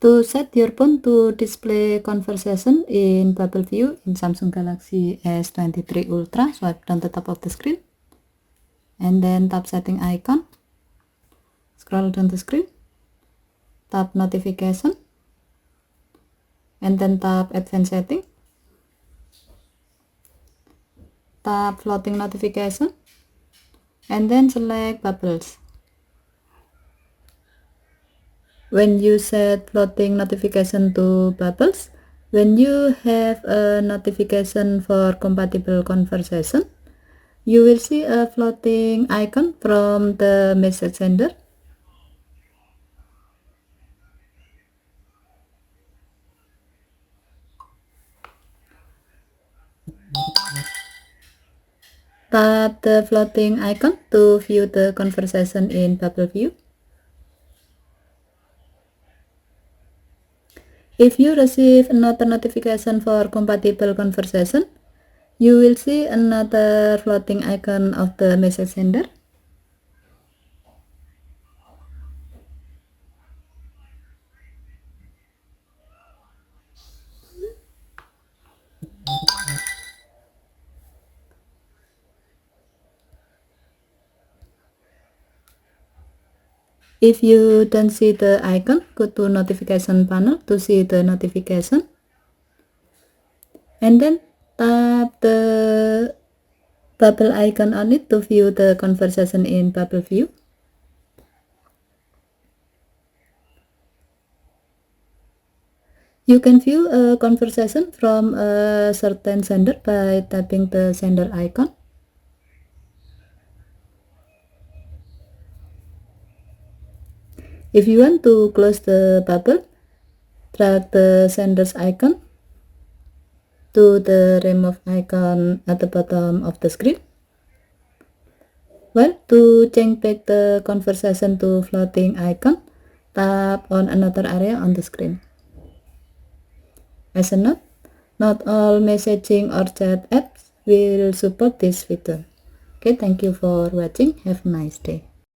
To set your phone to display conversation in bubble view in Samsung Galaxy S23 Ultra, swipe down the top of the screen and then tap setting icon, scroll down the screen, tap notification, and then tap advanced setting, tap floating notification, and then select bubbles. When you set floating notification to bubbles, when you have a notification for compatible conversation, you will see a floating icon from the message sender. Tap the floating icon to view the conversation in bubble view. If you receive another notification for compatible conversation, you will see another floating icon of the message sender. If you don't see the icon, go to notification panel to see the notification, and then tap the bubble icon on it to view the conversation in bubble view. You can view a conversation from a certain sender by tapping the sender icon. If you want to close the bubble, drag the sender's icon to the remove icon at the bottom of the screen. Well, to change back the conversation to floating icon, tap on another area on the screen. As a note, not all messaging or chat apps will support this feature. Okay, thank you for watching. Have a nice day.